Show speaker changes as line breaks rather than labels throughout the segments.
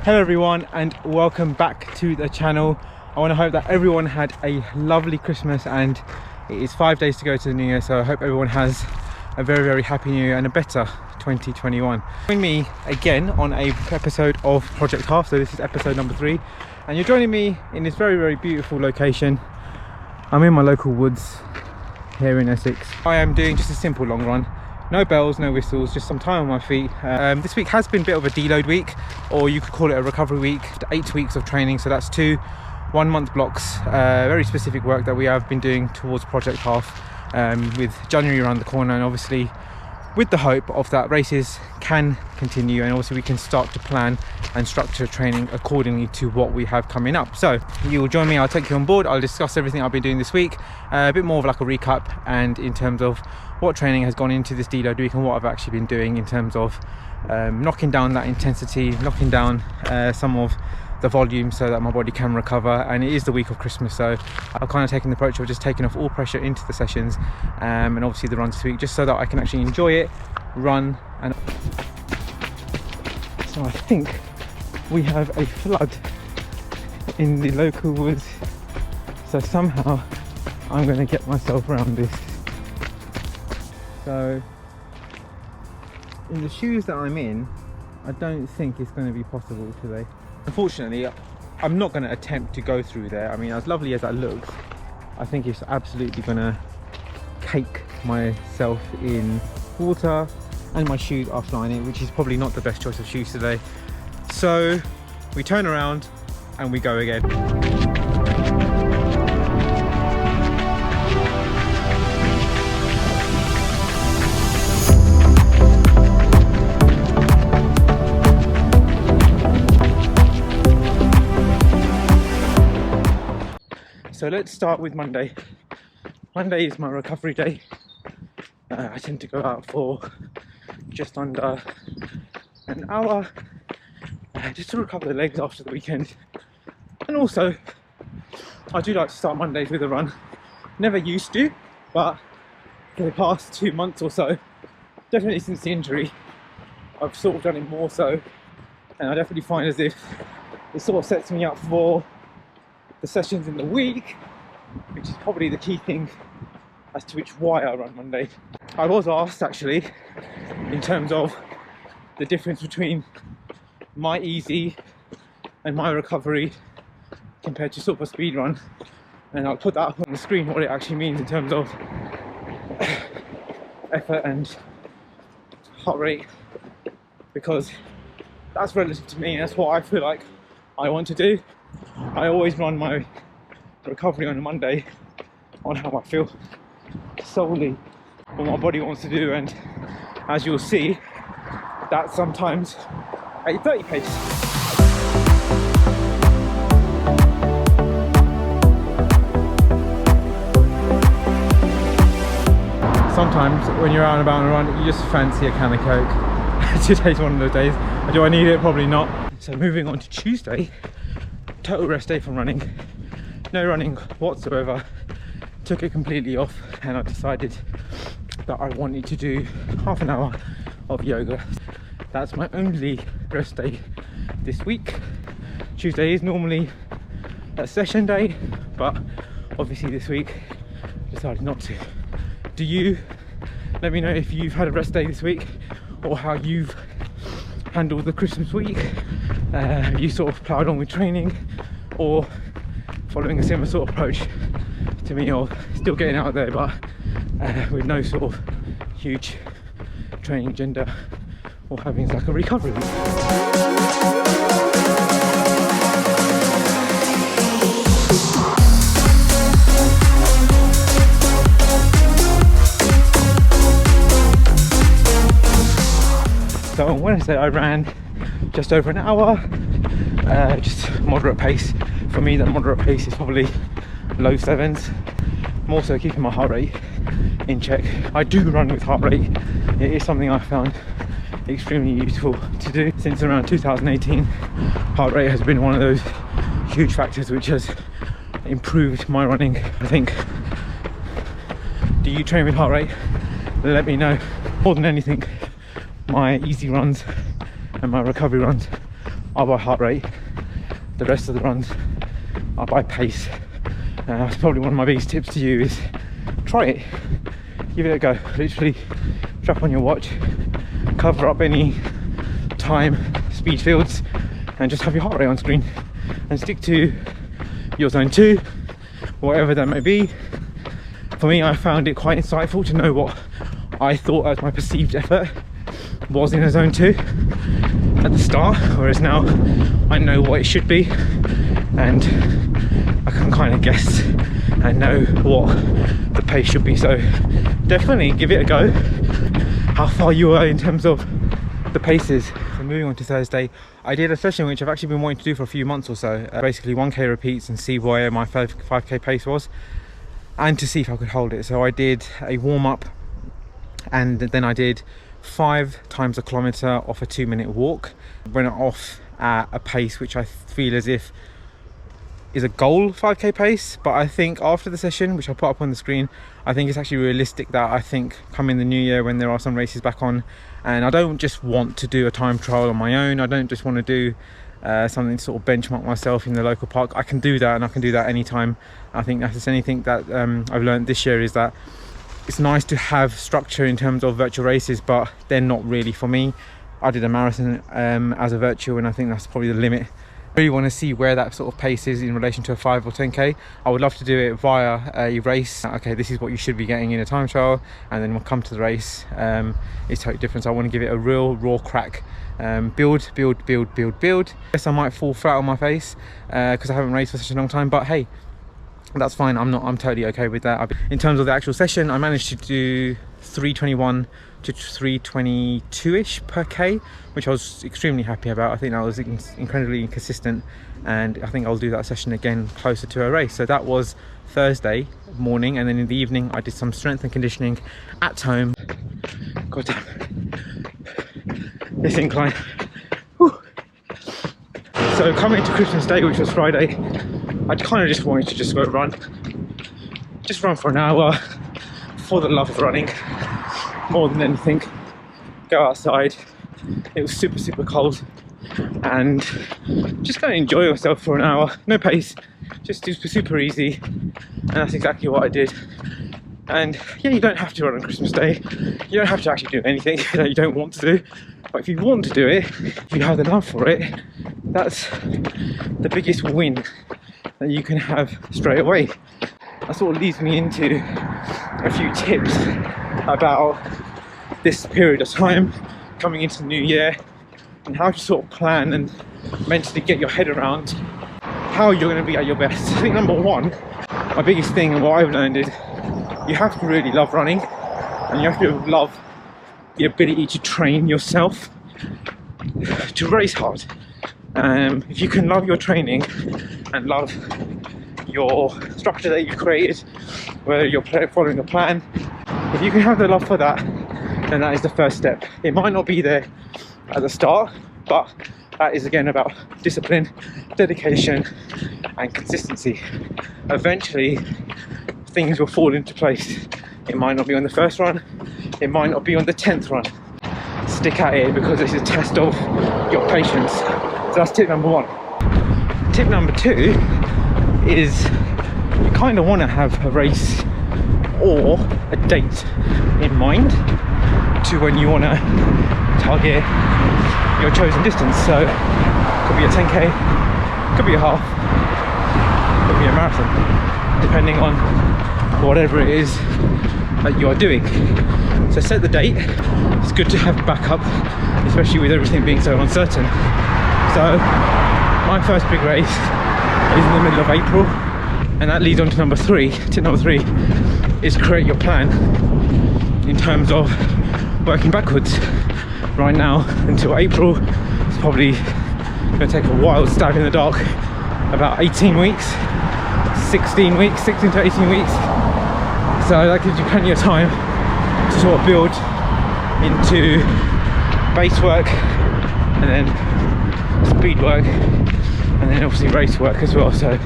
Hello everyone and welcome back to the channel. I want to hope that everyone had a lovely Christmas, and it is 5 days to go to the new year, so I hope everyone has a very happy new year and a better 2021. Join me again on a episode of Project Half. So this is episode number 3 and you're joining me in this very beautiful location. I'm in my local woods here in Essex. I am doing just a simple long run. No bells, no whistles, just some time on my feet. This week has been a bit of a deload week, or you could call it a recovery week. 8 weeks of training, so that's 2 1-month blocks. Very specific work that we have been doing towards Project Half, with January around the corner, and obviously with the hope of that races can continue, and obviously we can start to plan and structure training accordingly to what we have coming up. So you will join me, I'll take you on board, I'll discuss everything I've been doing this week, a bit more of like a recap, and in terms of what training has gone into this deload week and what I've actually been doing in terms of knocking down that intensity, knocking down some of the volume so that my body can recover. And it is the week of Christmas, so I've kind of taken the approach of just taking off all pressure into the sessions, and obviously the runs this week, just so that I can actually enjoy it, run. And so I think we have a flood in the local woods, so somehow I'm going to get myself around this. So in the shoes that I'm in, I don't think it's going to be possible today. Unfortunately, I'm not going to attempt to go through there. I mean, as lovely as that looks, I think it's absolutely going to cake myself in water, and my shoes are flying in, which is probably not the best choice of shoes today. So we turn around and we go again. So let's start with Monday. Monday is my recovery day. I tend to go out for just under an hour, just to recover the legs after the weekend. And also, I do like to start Mondays with a run. Never used to, but for the past 2 months or so, definitely since the injury, I've sort of done it more so. And I definitely find as if it sort of sets me up for the sessions in the week, which is probably the key thing as to why I run Monday. I was asked actually in terms of the difference between my easy and my recovery compared to sort of a speed run, and I'll put that up on the screen what it actually means in terms of effort and heart rate, because that's relative to me and that's what I feel like I want to do. I always run my recovery on a Monday on how I feel, solely what my body wants to do, and as you'll see, that's sometimes a 30 pace. Sometimes when you're out and about on a run, you just fancy a can of Coke. Today's one of those days. Do I need it? Probably not. So moving on to Tuesday, total rest day from running. No running whatsoever. Took it completely off, and I decided that I wanted to do half an hour of yoga. That's my only rest day this week. Tuesday is normally a session day, but obviously this week decided not to. Do you? Let me know if you've had a rest day this week, or how you've handled the Christmas week. You sort of ploughed on with training, or following a similar sort of approach to me, or still getting out there but with no sort of huge training agenda, or having like a recovery week. So on Wednesday I ran just over an hour, just moderate pace. For me, that moderate pace is probably low 7s, more so keeping my heart rate in check. I do run with heart rate. It is something I found extremely useful to do since around 2018. Heart rate has been one of those huge factors which has improved my running, I think. Do you train with heart rate? Let me know. More than anything, my easy runs and my recovery runs are by heart rate, the rest of the runs are by pace. That's probably one of my biggest tips to you, is try it, give it a go. Literally strap on your watch, cover up any time, speed fields, and just have your heart rate on screen and stick to your zone 2, whatever that may be. For me, I found it quite insightful to know what I thought as my perceived effort was in a zone 2 at the start, whereas now I know what it should be and I can kind of guess and know what the pace should be. So definitely give it a go, how far you are in terms of the paces. So moving on to Thursday, I did a session which I've actually been wanting to do for a few months or so, basically 1k repeats and see where my 5k pace was and to see if I could hold it. So I did a warm-up and then I did 5 times a kilometre off a 2-minute walk. Ran it off at a pace which I feel as if is a goal 5k pace, but I think after the session, which I'll put up on the screen, I think it's actually realistic that I think come in the new year when there are some races back on, and I don't just want to do a time trial on my own, I don't just want to do something to sort of benchmark myself in the local park. I can do that, and I can do that anytime. I think that's anything that I've learned this year, is that it's nice to have structure in terms of virtual races, but they're not really for me. I did a marathon as a virtual, and I think that's probably the limit. I really want to see where that sort of pace is in relation to a 5 or 10k. I would love to do it via a race. Okay, this is what you should be getting in a time trial, and then we'll come to the race. It's totally different. So I want to give it a real raw crack. Build. Yes, I might fall flat on my face because I haven't raced for such a long time, but hey, that's fine. I'm totally okay with that. In terms of the actual session, I managed to do 321 to 322-ish per k, which I was extremely happy about. I think that was incredibly consistent, and I think I'll do that session again closer to a race. So that was Thursday morning, and then in the evening I did some strength and conditioning at home. God damn, this incline. Whew. So coming into Christmas Day, which was Friday, I kind of just wanted to just go run for an hour, for the love of running more than anything. Go outside, it was super cold, and just kind of enjoy yourself for an hour. No pace, just super easy, and that's exactly what I did. And yeah, you don't have to run on Christmas Day, you don't have to actually do anything that you don't want to do, but if you want to do it, if you have the love for it, that's the biggest win that you can have straight away. That sort of leads me into a few tips about this period of time coming into the new year, and how to sort of plan and mentally get your head around how you're going to be at your best. I think number one, my biggest thing and what I've learned is you have to really love running, and you have to love the ability to train yourself to race hard. If you can love your training and love your structure that you've created, whether you're following a plan, if you can have the love for that, then that is the first step. It might not be there at the start, but that is again about discipline, dedication and consistency. Eventually things will fall into place. It might not be on the first run, it might not be on the 10th run. Stick at it, because it's a test of your patience. So that's tip number one. Tip number two is you kind of want to have a race or a date in mind to when you want to target your chosen distance. So it could be a 10k, could be a half, could be a marathon, depending on whatever it is that you are doing. So set the date. It's good to have backup, especially with everything being so uncertain. So my first big race is in the middle of April, and that leads on to number three. Tip number three is create your plan in terms of working backwards. Right now until April, it's probably going to take a wild stab in the dark, about 18 weeks, 16 to 18 weeks. So that gives you plenty of time to sort of build into base work, and then speed work, and then obviously race work as well. So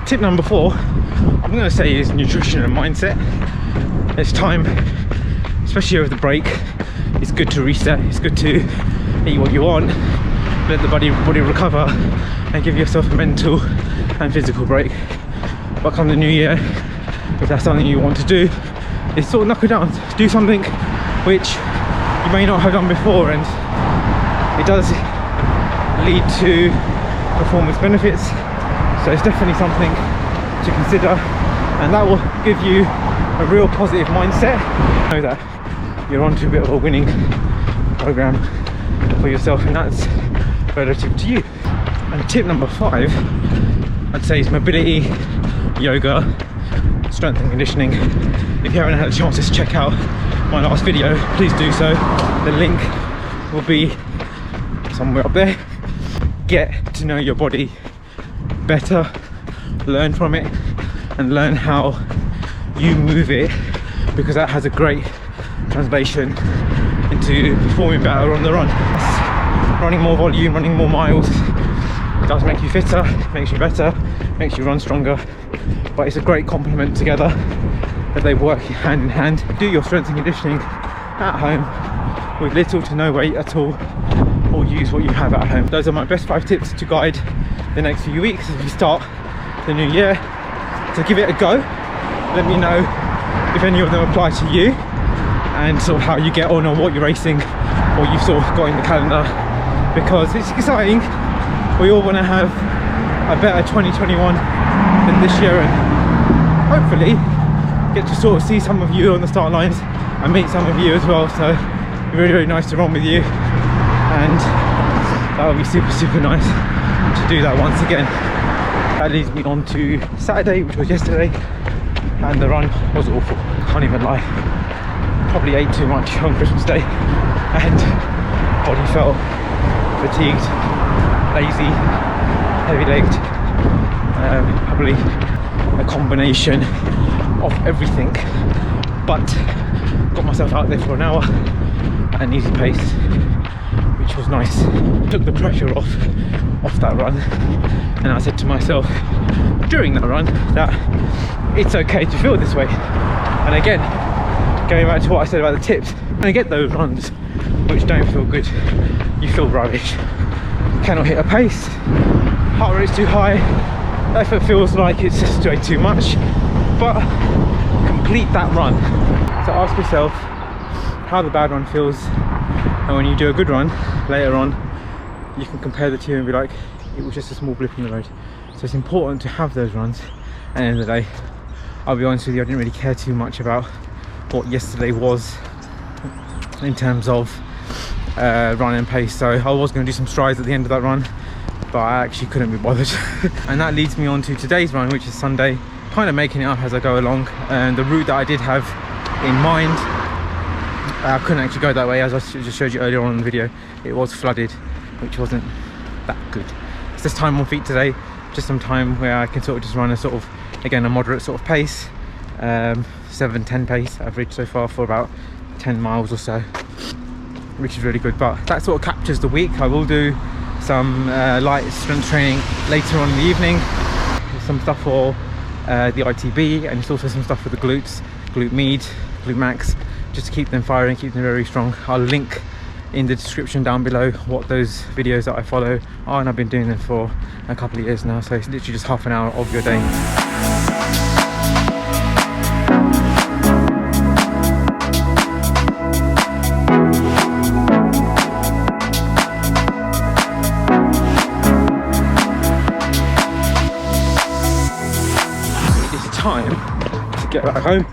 tip number four, I'm going to say, is nutrition and mindset. It's time, especially over the break, it's good to reset, it's good to eat what you want, let the body recover and give yourself a mental and physical break. But come the new year, if that's something you want to do, is sort of knuckle down, do something which you may not have done before, and it does lead to performance benefits. So it's definitely something to consider, and that will give you a real positive mindset. Know that you're onto a bit of a winning program for yourself, and that's relative to you. And tip number 5, I'd say, is mobility, yoga, strength and conditioning. If you haven't had a chance to check out my last video, please do so. The link will be somewhere up there. Get to know your body better, learn from it, and learn how you move it, because that has a great translation into performing better on the run. Running more volume, running more miles does make you fitter, makes you better, makes you run stronger, but it's a great complement together, that they work hand in hand. Do your strength and conditioning at home with little to no weight at all, or use what you have at home. Those are my best 5 tips to guide the next few weeks as we start the new year. So give it a go. Let me know if any of them apply to you, and sort of how you get on, or what you're racing, or you've sort of got in the calendar, because it's exciting. We all want to have a better 2021 than this year, and hopefully get to sort of see some of you on the start lines and meet some of you as well. So it'd be really, really nice to run with you, and that would be super nice to do that once again. That leads me on to Saturday, which was yesterday, and the run was awful, can't even lie. Probably ate too much on Christmas Day, and body felt fatigued, lazy, heavy-legged, probably a combination of everything, but got myself out there for an hour at an easy pace, which was nice. Took the pressure off that run, and I said to myself during that run that it's okay to feel this way. And again, going back to what I said about the tips, when I get those runs which don't feel good, you feel rubbish, cannot hit a pace, heart rate's too high, effort feels like it's just way too much, but complete that run. So ask yourself how the bad run feels, and when you do a good run later on, you can compare the two and be like, it was just a small blip in the road. So it's important to have those runs. And at the end of the day, I'll be honest with you, I didn't really care too much about what yesterday was in terms of run and pace. So I was going to do some strides at the end of that run, but I actually couldn't be bothered. And that leads me on to today's run, which is Sunday. Kind of making it up as I go along, and the route that I did have in mind, I couldn't actually go that way, as I just showed you earlier on in the video. It was flooded, which wasn't that good. It's just time on feet today, just some time where I can sort of just run a sort of, again, a moderate sort of pace, 7-10 pace average so far for about 10 miles or so, which is really good. But that sort of captures the week. I will do some light strength training later on in the evening, some stuff for the ITB, and it's also some stuff for the glutes, glute med, glute max, just to keep them firing, keep them very strong. I'll link in the description down below what those videos that I follow are, and I've been doing them for a couple of years now, so it's literally just half an hour of your day. It's time to get back home.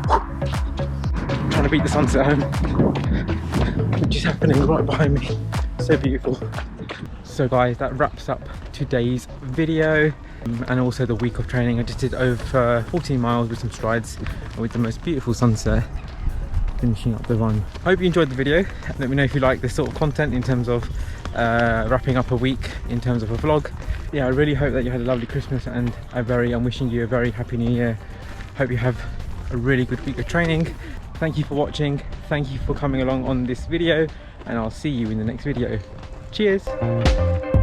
I'm trying to beat the sunset at home, which is happening right behind me. So beautiful. So guys, that wraps up today's video, and also the week of training. I just did over 14 miles with some strides with the most beautiful sunset, finishing up the run. Hope you enjoyed the video. Let me know if you like this sort of content in terms of wrapping up a week in terms of a vlog. Yeah, I really hope that you had a lovely Christmas, and I'm wishing you a very happy new year. Hope you have a really good week of training. Thank you for watching, thank you for coming along on this video, and I'll see you in the next video. Cheers!